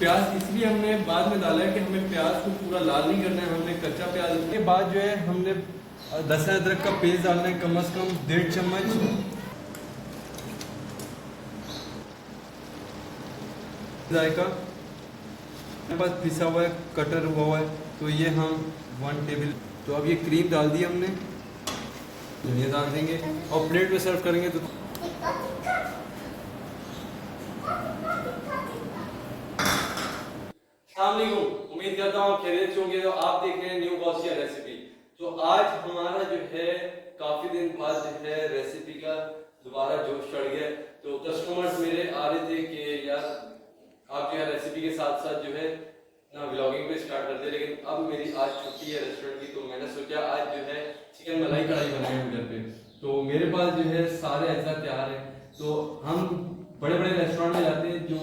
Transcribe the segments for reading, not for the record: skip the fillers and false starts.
प्याज इसलिए हमने बाद में डाला है कि हमें प्याज को पूरा लाल नहीं करना है, हमने कच्चा प्याज। उसके बाद जो है हमने लहसुन अदरक का पेस्ट डालना है, कम से कम 1.5 चम्मच। जायका मेरे पास पिसा हुआ है, कटर हुआ है, तो ये हम 1 टेबल। तो अब ये क्रीम डाल दी हमने, धनिया डाल देंगे और प्लेट में सर्व करेंगे। तो उम्मीद करता हूँ खैरियत से होंगे। तो आप देख रहे हैं न्यू गॉसिया रेसिपी। तो आज हमारा जो है काफी दिन बाद जो है रेसिपी का दोबारा जोश चढ़ गया। तो कस्टमर्स मेरे आ रहे थे कि यार आप जो है रेसिपी के साथ साथ जो है ना व्लॉगिंग पे स्टार्ट करते हैं, लेकिन अब मेरी आज छुट्टी है रेस्टोरेंट की, तो मैंने सोचा आज जो है चिकन मलाई कढ़ाई बनाएंगे घर पे। तो मेरे पास जो है सारे अज्जा तैयार हैं। तो हम बड़े बड़े रेस्टोरेंट में जाते हैं जो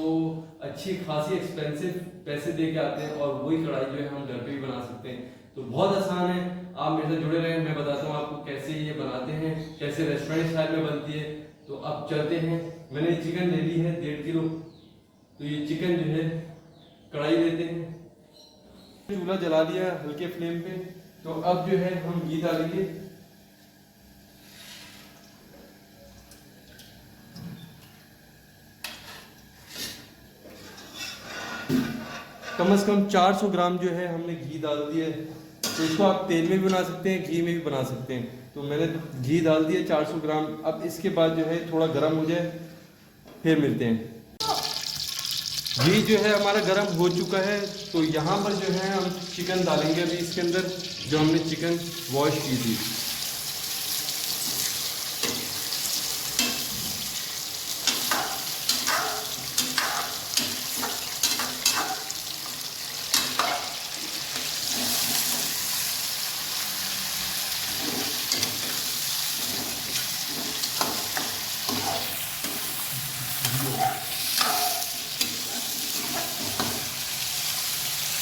अच्छी खासी एक्सपेंसिव पैसे दे के आते हैं, और वही कढ़ाई जो है हम घर पे भी बना सकते हैं। तो बहुत आसान है, आप मेरे से जुड़े रहें, मैं बताता हूँ आपको कैसे ये बनाते हैं, कैसे रेस्टोरेंट स्टाइल में बनती है। तो अब चलते हैं। मैंने चिकन ले ली है 1.5 किलो। तो ये चिकन जो है कढ़ाई लेते हैं, चूल्हा जला लिया हल्के फ्लेम पे। तो अब जो है हम घी डालेंगे, कम से कम 400 ग्राम जो है हमने घी डाल दिया है। तो इसको आप तेल में भी बना सकते हैं, घी में भी बना सकते हैं। तो मैंने घी डाल दिया 400 ग्राम। अब इसके बाद जो है थोड़ा गर्म हो जाए फिर मिलते हैं। घी जो है हमारा गर्म हो चुका है। तो यहाँ पर जो है हम चिकन डालेंगे अभी इसके अंदर, जो हमने चिकन वॉश की थी।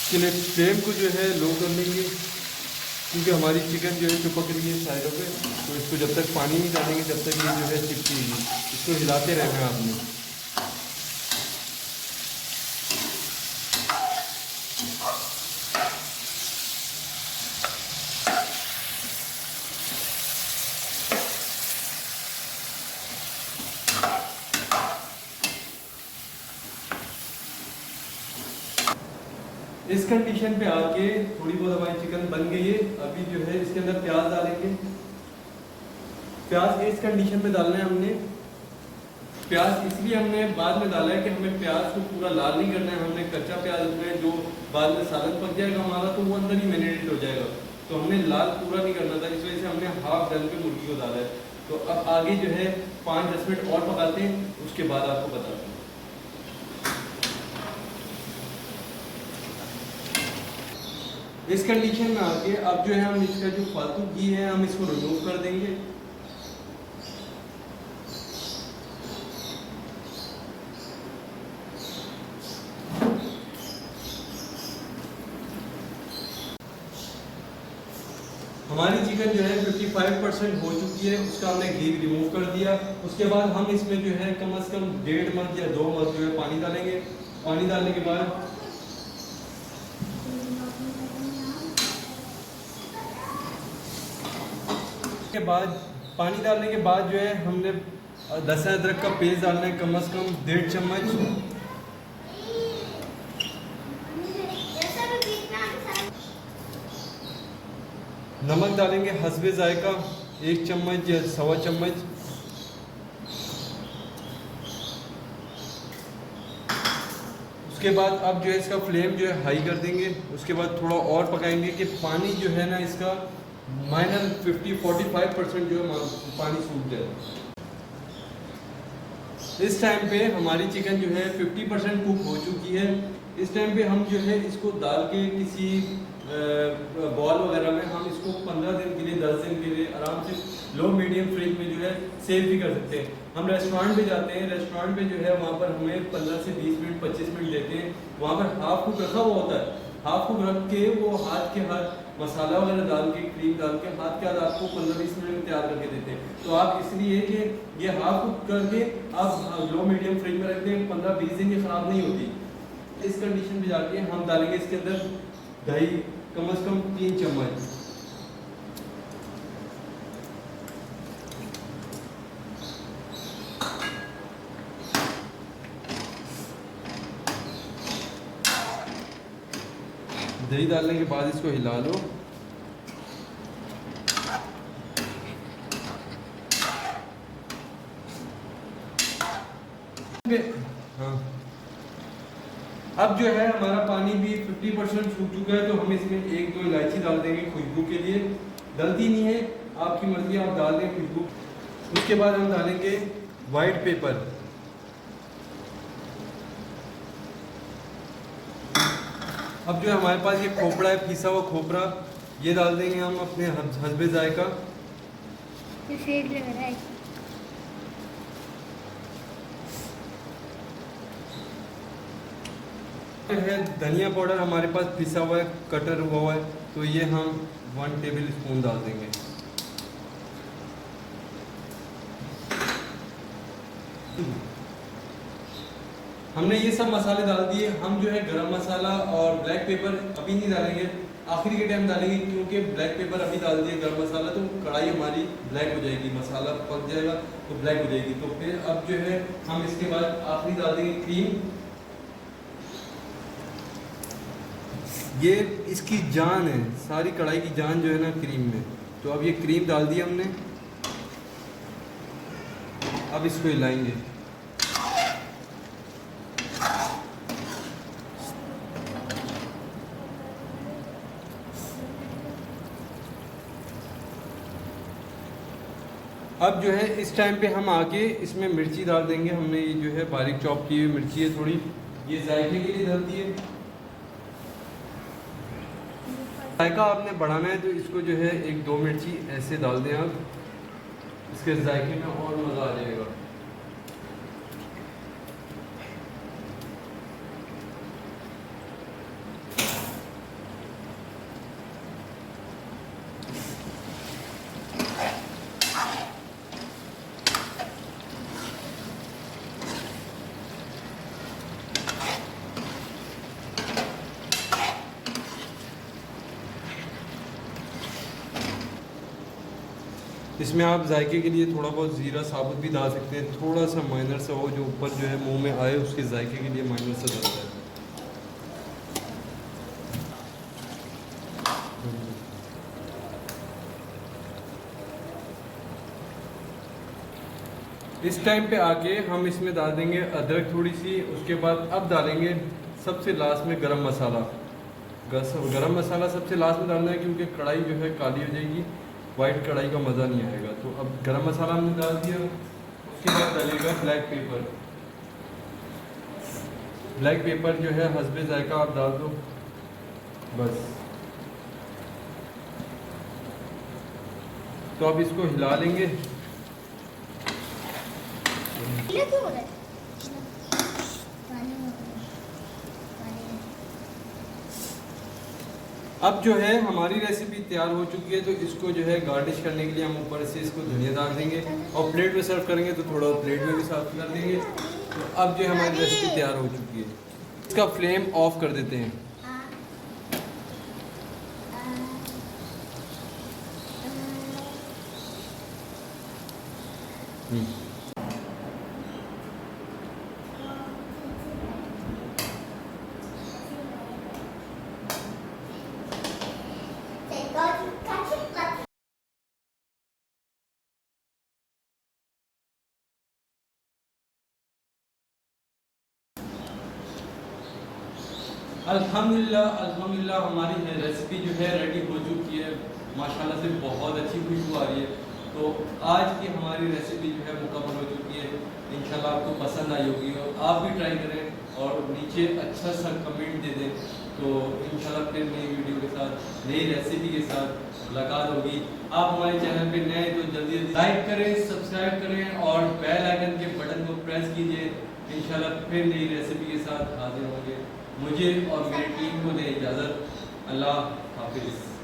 के लिए फ्लेम को जो है लो कर लेंगे, क्योंकि हमारी चिकन जो है चिपक रही है साइडों पे। तो इसको जब तक पानी नहीं डालेंगे जब तक ये जो है चिपकेगी। इसको हिलाते रहना है आपने। इस कंडीशन पे आके थोड़ी बहुत हमारी चिकन बन गई है। अभी जो है इसके अंदर प्याज डालेंगे। प्याज इस कंडीशन में डालना है हमने। प्याज इसलिए हमने बाद में डाला है कि हमें प्याज को पूरा लाल नहीं करना है। हमने कच्चा प्याज उसमें जो बाद में सालन पक जाएगा हमारा, तो वो अंदर ही मैरिनेट हो जाएगा। तो हमने लाल पूरा नहीं करना था, इस वजह से हमने हाफ डन पे मुर्गी को डाला है। तो अब आगे जो है 5-10 मिनट और पकाते हैं, उसके बाद आपको बताते हैं। इस कंडीशन में आके अब जो है हम इसका जो फालतू घी है हम इसको रिमूव कर देंगे। हमारी चिकन जो है 55% हो चुकी है, उसका हमने घी रिमूव कर दिया। उसके बाद हम इसमें जो है कम से कम 1.5 मग या 2 मग जो है पानी डालेंगे। पानी डालने के बाद पानी डालने के बाद जो है हमने लहसुन अदरक का पेस्ट डालना है, कम से कम 1.5 चम्मच। नमक डालेंगे हस्बे जायका 1 चम्मच या 1.25 चम्मच। उसके बाद अब जो है इसका फ्लेम जो है हाई कर देंगे। उसके बाद थोड़ा और पकाएंगे कि पानी जो है ना इसका माइनस 50-45% जो है पानी सूख जाए। इस टाइम पे हमारी चिकन जो है 50% कुक हो चुकी है। इस टाइम पे हम जो है इसको डाल के किसी बॉल वगैरह में हम इसको 15 दिन के लिए 10 दिन के लिए आराम से लो मीडियम फ्लेम में जो है सेव भी कर सकते हैं। हम रेस्टोरेंट पे जाते हैं, रेस्टोरेंट पे जो है वहाँ पर हमें 15 से 20 मिनट 25 मिनट देते हैं। वहाँ पर हाफ कुक रखा हुआ होता है, हाफ कुक रख के वो हाथ के हाथ मसाला वगैरह डाल के क्रीम डाल के हाथ के हाथ आपको 15-20 मिनट में तैयार करके देते हैं। तो आप इसलिए कि ये हाफ कुक करके आप लो मीडियम फ्लेम में रखते हैं, 15-20 दिन ये ख़राब नहीं होती। इस कंडीशन पे जाके हम डालेंगे इसके अंदर दही कम से कम 3 चम्मच। दही डालने के बाद इसको हिला लो। हाँ, अब जो है हमारा पानी भी 50% सूख चुका है, तो हम इसमें 1-2 इलायची डाल देंगे खुशबू के लिए। गलती नहीं है, आपकी मर्जी, आप डाल दें खुशबू। उसके बाद हम डालेंगे वाइट पेपर। अब जो है हमारे पास ये खोपड़ा है, पिसा हुआ खोपड़ा, ये डाल देंगे हम अपने हस्बे जायका। है धनिया पाउडर हमारे पास पिसा हुआ है, कटर हुआ है, तो ये हम 1 टेबल स्पून डाल देंगे। हमने ये सब मसाले डाल दिए। हम जो है गरम मसाला और ब्लैक पेपर अभी नहीं डालेंगे, आखिरी के टाइम डालेंगे, क्योंकि ब्लैक पेपर अभी डाल दिए गरम मसाला तो कढ़ाई हमारी ब्लैक हो जाएगी, मसाला पक जाएगा तो ब्लैक हो जाएगी। तो फिर अब जो है हम इसके बाद आखिरी डाल देंगे क्रीम। ये इसकी जान है, सारी कढ़ाई की जान जो है ना क्रीम में। तो अब ये क्रीम डाल दी हमने, अब इसको हिलाएंगे। अब जो है इस टाइम पे हम आके इसमें मिर्ची डाल देंगे। हमने ये जो है बारीक चॉप की हुई मिर्ची है थोड़ी, ये जायके के लिए डालती है। जायका आपने बढ़ाना है तो इसको जो है 1-2 मिर्ची ऐसे डाल दें आप, इसके जायके में और मज़ा आ जाएगा। इसमें आप जायके के लिए थोड़ा बहुत ज़ीरा साबुत भी डाल सकते हैं, थोड़ा सा माइनर सा हो, जो ऊपर जो है मुंह में आए उसके जायके के लिए माइनर सा डालता है। इस टाइम पे आके हम इसमें डाल देंगे अदरक थोड़ी सी। उसके बाद अब डालेंगे सबसे लास्ट में गरम मसाला। गरम मसाला सबसे लास्ट में डालना है, क्योंकि कढ़ाई जो है काली हो जाएगी, वाइट कढ़ाई का मज़ा नहीं आएगा। तो अब गरम मसाला हमने डाल दिया। उसके बाद डालेगा ब्लैक पेपर। ब्लैक पेपर जो है हस्बे जायका आप डाल दो बस। तो अब इसको हिला लेंगे। अब जो है हमारी रेसिपी तैयार हो चुकी है, तो इसको जो है गार्निश करने के लिए हम ऊपर से इसको धनिया डाल देंगे, और प्लेट में सर्व करेंगे तो थोड़ा प्लेट में भी सर्व कर देंगे। तो अब जो है हमारी रेसिपी तैयार हो चुकी है। इसका फ्लेम ऑफ कर देते हैं। अल्हम्दुलिल्लाह हमारी रेसिपी जो है रेडी हो चुकी है। माशाल्लाह से बहुत अच्छी खुशबू आ रही है। तो आज की हमारी रेसिपी जो है मुकम्मल हो चुकी है। इंशाल्लाह आपको पसंद आई होगी और आप भी ट्राई करें और नीचे अच्छा सा कमेंट दे दें। तो इंशाल्लाह फिर नई वीडियो के साथ, नई रेसिपी के साथ मुलाकात होगी। आप हमारे चैनल पे नए तो जल्दी जल्दी लाइक करें, सब्सक्राइब करें और बेल आइकन के बटन को प्रेस कीजिए। इंशाल्लाह फिर नई रेसिपी के साथ हाजिर होंगे। मुझे और मेरी टीम को दें इजाज़त। अल्लाह हाफिज़।